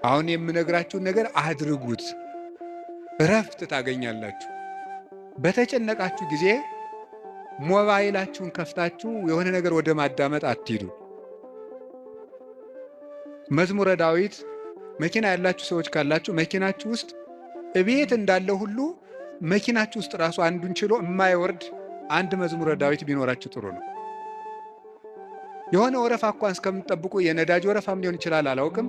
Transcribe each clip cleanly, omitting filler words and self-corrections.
አሁን የምነግራችሁን ነገር አድርጉት፣ እረፍት ታገኛላችሁ። በተጨነቃችሁ ጊዜ ሞባይላችሁን ከፍታችሁ የሆነ ነገር ወደ ማዳመጥ አትሂዱ። መዝሙረ ዳዊት መኪና ያላችሁ ሰዎች ካላችሁ መኪናችሁ ውስጥ እቤት እንዳለው ሁሉ መኪናችሁ ውስጥ ራሱ አንዱን ችሎ የማይወርድ አንድ መዝሙረ ዳዊት ቢኖራችሁ ጥሩ ነው። የሆነ ወረፋ እንኳን እስከምትጠብቁ የነዳጅ ወረፋም ሊሆን ይችላል አላውቅም።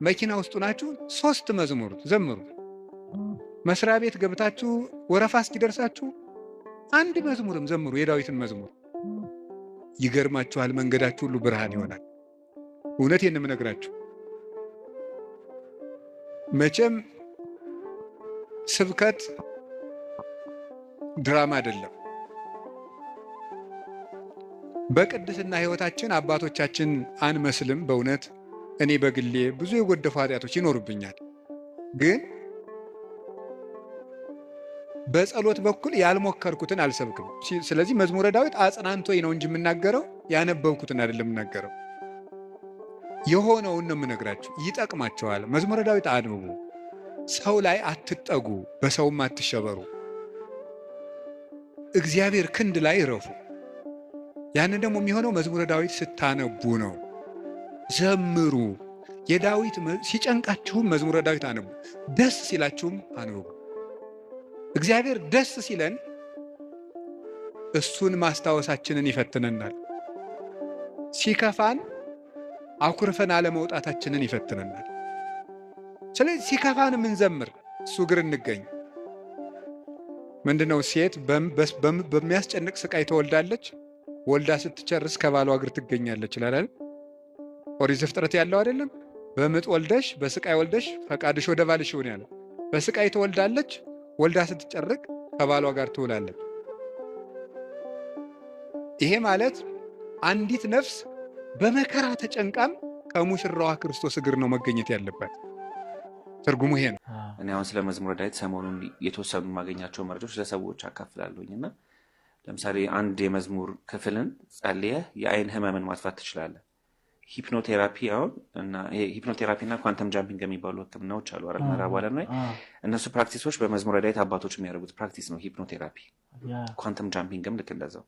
መኪና ውስጡ ናችሁ 3 መዝሙር ዘምሩ። መስሪያ ቤት ገብታችሁ ወረፋ እስኪደርሳችሁ አንድ መዝሙርም ዘምሩ፣ የዳዊትን መዝሙር። ይገርማችኋል፣ መንገዳችሁ ሁሉ ብርሃን ይሆናል። እውነቴን ነው የምነግራችሁ። መቼም ስብከት ድራማ አይደለም። በቅድስና ሕይወታችን አባቶቻችን አንመስልም። በእውነት እኔ በግሌ ብዙ የጎደፉ ኃጢአቶች ይኖሩብኛል። ግን በጸሎት በኩል ያልሞከርኩትን አልሰብክም። ስለዚህ መዝሙረ ዳዊት አጽናንቶኝ ነው እንጂ የምናገረው ያነበብኩትን አይደለም የምናገረው። የሆነውን ነው የምነግራችሁ። ይጠቅማቸዋል። መዝሙረ ዳዊት አንብቡ። ሰው ላይ አትጠጉ፣ በሰውም አትሸበሩ። እግዚአብሔር ክንድ ላይ እረፉ። ያንን ደግሞ የሚሆነው መዝሙረ ዳዊት ስታነቡ ነው። ዘምሩ። የዳዊት ሲጨንቃችሁም መዝሙረ ዳዊት አንቡ፣ ደስ ሲላችሁም አንብቡ። እግዚአብሔር ደስ ሲለን እሱን ማስታወሳችንን ይፈትነናል። ሲከፋን አኩርፈን አለመውጣታችንን ይፈትነናል። ስለዚህ ሲከፋን የምንዘምር እሱ እግር እንገኝ። ምንድነው? ሴት በሚያስጨንቅ ስቃይ ተወልዳለች። ወልዳ ስትጨርስ ከባሏ እግር ትገኛለች ይላል። ኦሪት ዘፍጥረት ያለው አይደለም? በምጥ ወልደሽ በስቃይ ወልደሽ ፈቃድሽ ወደ ባልሽ ይሁን ያለ። በስቃይ ትወልዳለች። ወልዳ ስትጨርቅ ከባሏ ጋር ትውላለች። ይሄ ማለት አንዲት ነፍስ በመከራ ተጨንቃም ከሙሽራዋ ክርስቶስ እግር ነው መገኘት ያለባት። ትርጉሙ ይሄ ነው። እኔ አሁን ስለ መዝሙረ ዳዊት ሰሞኑን የተወሰኑ ማገኛቸው መረጃዎች ለሰዎች አካፍላለሁኝና ለምሳሌ አንድ የመዝሙር ክፍልን ጸልየህ የአይን ህመምን ማጥፋት ትችላለህ። ሂፕኖቴራፒ አሁን እና ሂፕኖቴራፒ እና ኳንተም ጃምፒንግ የሚባሉ ህክምናዎች አሉ አይደል? ምዕራብ ዓለም ላይ እነሱ ፕራክቲሶች በመዝሙረ ዳዊት አባቶች የሚያደርጉት ፕራክቲስ ነው። ሂፕኖቴራፒ፣ ኳንተም ጃምፒንግም ልክ እንደዛው።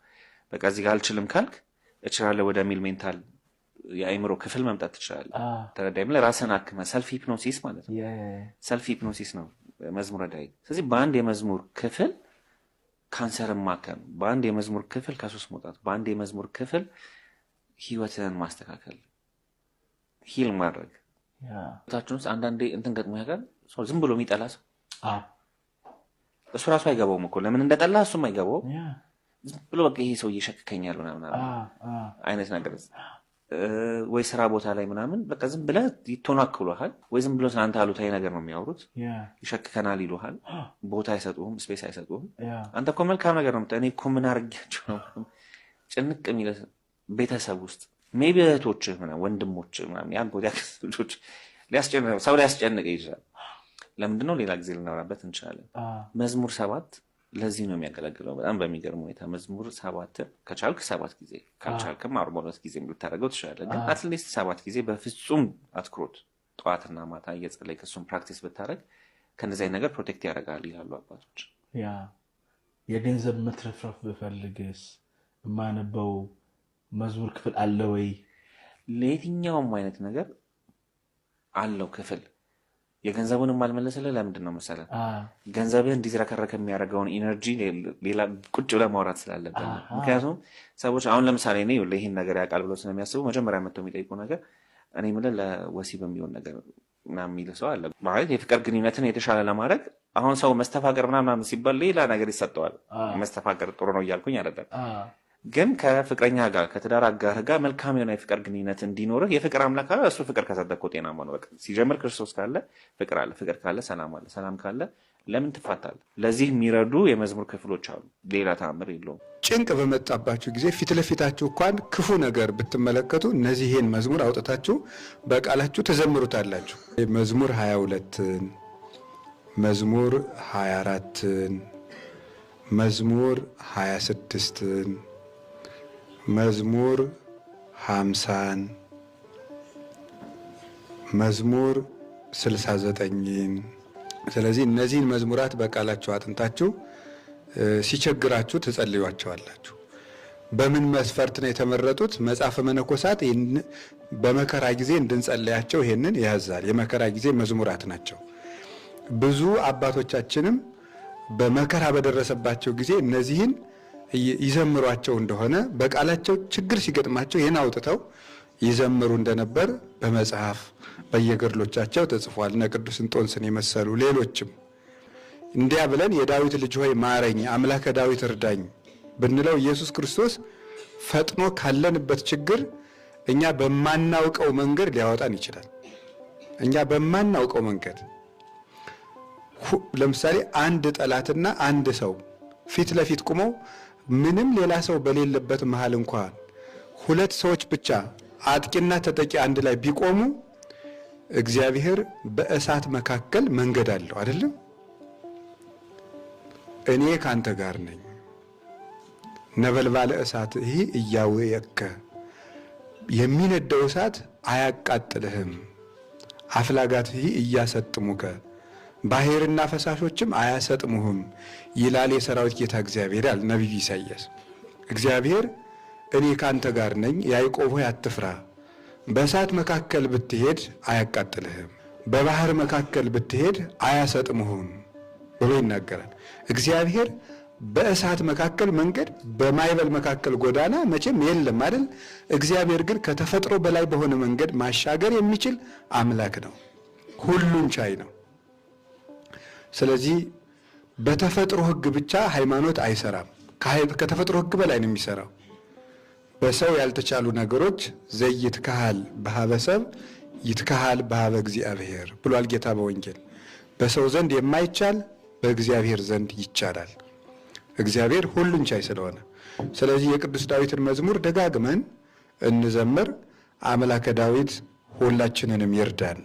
በቃ እዚህ ጋር አልችልም ካልክ እችላለሁ ወደሚል ሜንታል የአይምሮ ክፍል መምጣት ትችላለህ። ተረዳይም ለራስን አክመ ሰልፍ ሂፕኖሲስ ማለት ነው። ሰልፍ ሂፕኖሲስ ነው መዝሙረ ዳዊት። ስለዚህ በአንድ የመዝሙር ክፍል ካንሰርን ማከም፣ በአንድ የመዝሙር ክፍል ከሱስ መውጣት፣ በአንድ የመዝሙር ክፍል ህይወትን ማስተካከል፣ ሂል ማድረግ። ታችን ውስጥ አንዳንዴ እንትን ገጥሞ ያጋል ሰው ዝም ብሎ የሚጠላ ሰው እሱ ራሱ አይገባውም እኮ ለምን እንደጠላ እሱም አይገባውም። ዝም ብሎ በቃ ይሄ ሰው እየሸከከኛል ምናምን አይነት ነገር ወይ ስራ ቦታ ላይ ምናምን በቃ ዝም ብለህ ይተናክሉሃል፣ ወይ ዝም ብሎ አንተ አሉታዊ ነገር ነው የሚያወሩት፣ ይሸክከናል ይሉሃል፣ ቦታ አይሰጡህም፣ ስፔስ አይሰጡህም። አንተ እኮ መልካም ነገር ነው። እኔ እኮ ምን አድርጌያቸው ነው ጭንቅ የሚል ቤተሰብ ውስጥ ሜቢ እህቶችህ ምናምን ወንድሞችህ ምናምን ያን ቦታ ልጆች ሰው ሊያስጨንቅ ይችላል። ለምንድነው? ሌላ ጊዜ ልናወራበት እንችላለን። መዝሙር 7 ለዚህ ነው የሚያገለግለው። በጣም በሚገርም ሁኔታ መዝሙር 7 ከቻልክ 7 ጊዜ ካልቻልክም 42 ጊዜ ልታደርገው ትችላለህ። ግን አትሊስት 7 ጊዜ በፍጹም አትኩሮት ጠዋትና ማታ እየጸለይክ እሱን ፕራክቲስ ብታደርግ ከነዚህ ነገር ፕሮቴክት ያደርጋል ይላሉ አባቶች። የገንዘብ መትረፍረፍ ብፈልግስ የማነበው መዝሙር ክፍል አለ ወይ? ለየትኛውም አይነት ነገር አለው ክፍል። የገንዘቡንም አልመለሰልህ። ለምንድን ነው መሰለህ? ገንዘብህ እንዲዝረከረክ የሚያደርገውን ኢነርጂ ሌላ ቁጭ ብለህ ማውራት ስላለብን። ምክንያቱም ሰዎች አሁን ለምሳሌ እኔ ይሄን ነገር ያውቃል ብለው ስለሚያስቡ መጀመሪያ መጥተው የሚጠይቁ ነገር እኔ የምልህ ለወሲብ የሚሆን ነገር ምናምን የሚል ሰው አለ። ማለት የፍቅር ግንኙነትን የተሻለ ለማድረግ አሁን ሰው መስተፋቀር ምናምን ሲባል ሌላ ነገር ይሰጠዋል። መስተፋቀር ጥሩ ነው እያልኩኝ አይደለም። ግን ከፍቅረኛ ጋር ከትዳር አጋር ጋር መልካም የሆነ የፍቅር ግንኙነት እንዲኖርህ የፍቅር አምላክ ካለ እሱ ፍቅር ከሰጠከው ጤናማ ነው። በቃ ሲጀምር ክርስቶስ ካለ ፍቅር አለ፣ ፍቅር ካለ ሰላም አለ፣ ሰላም ካለ ለምን ትፋታለህ? ለዚህ የሚረዱ የመዝሙር ክፍሎች አሉ። ሌላ ተአምር የለውም። ጭንቅ በመጣባችሁ ጊዜ ፊት ለፊታችሁ እንኳን ክፉ ነገር ብትመለከቱ እነዚህን መዝሙር አውጥታችሁ በቃላችሁ ተዘምሩታላችሁ። መዝሙር 22ን፣ መዝሙር 24ን፣ መዝሙር 26ን፣ መዝሙር 50ን፣ መዝሙር 69። ስለዚህ እነዚህን መዝሙራት በቃላችሁ አጥንታችሁ ሲቸግራችሁ ትጸልዩዋቸዋላችሁ። በምን መስፈርት ነው የተመረጡት? መጽሐፈ መነኮሳት በመከራ ጊዜ እንድንጸልያቸው ይሄንን ያዛል። የመከራ ጊዜ መዝሙራት ናቸው። ብዙ አባቶቻችንም በመከራ በደረሰባቸው ጊዜ እነዚህን ይዘምሯቸው እንደሆነ በቃላቸው ችግር ሲገጥማቸው ይህን አውጥተው ይዘምሩ እንደነበር በመጽሐፍ በየገድሎቻቸው ተጽፏል። እነ ቅዱስ እንጦንስን የመሰሉ ሌሎችም እንዲያ ብለን የዳዊት ልጅ ሆይ ማረኝ፣ አምላከ ዳዊት እርዳኝ ብንለው ኢየሱስ ክርስቶስ ፈጥኖ ካለንበት ችግር እኛ በማናውቀው መንገድ ሊያወጣን ይችላል። እኛ በማናውቀው መንገድ ለምሳሌ አንድ ጠላትና አንድ ሰው ፊት ለፊት ቆመው ምንም ሌላ ሰው በሌለበት መሃል እንኳን ሁለት ሰዎች ብቻ አጥቂና ተጠቂ አንድ ላይ ቢቆሙ እግዚአብሔር በእሳት መካከል መንገድ አለው አይደለም? እኔ ካንተ ጋር ነኝ፣ ነበልባለ እሳት ይህ እያወየከ የሚነደው እሳት አያቃጥልህም፣ አፍላጋት ይህ እያሰጥሙከ ባህርና ፈሳሾችም አያሰጥሙህም ይላል የሰራዊት ጌታ እግዚአብሔር ያል ነቢዩ ኢሳይያስ። እግዚአብሔር እኔ ካንተ ጋር ነኝ፣ ያዕቆብ ሆይ አትፍራ፣ በእሳት መካከል ብትሄድ አያቃጥልህም፣ በባህር መካከል ብትሄድ አያሰጥሙህም ብሎ ይናገራል። እግዚአብሔር በእሳት መካከል መንገድ፣ በማይበል መካከል ጎዳና መቼም የለም አይደል? እግዚአብሔር ግን ከተፈጥሮ በላይ በሆነ መንገድ ማሻገር የሚችል አምላክ ነው፣ ሁሉን ቻይ ነው። ስለዚህ በተፈጥሮ ሕግ ብቻ ሃይማኖት አይሰራም። ከተፈጥሮ ሕግ በላይ ነው የሚሰራው። በሰው ያልተቻሉ ነገሮች ዘይትከሃል በሀበ ሰብ ይትከሃል በሀበ እግዚአብሔር ብሏል ጌታ በወንጌል። በሰው ዘንድ የማይቻል በእግዚአብሔር ዘንድ ይቻላል። እግዚአብሔር ሁሉን ቻይ ስለሆነ፣ ስለዚህ የቅዱስ ዳዊትን መዝሙር ደጋግመን እንዘምር። አምላከ ዳዊት ሁላችንንም ይርዳን።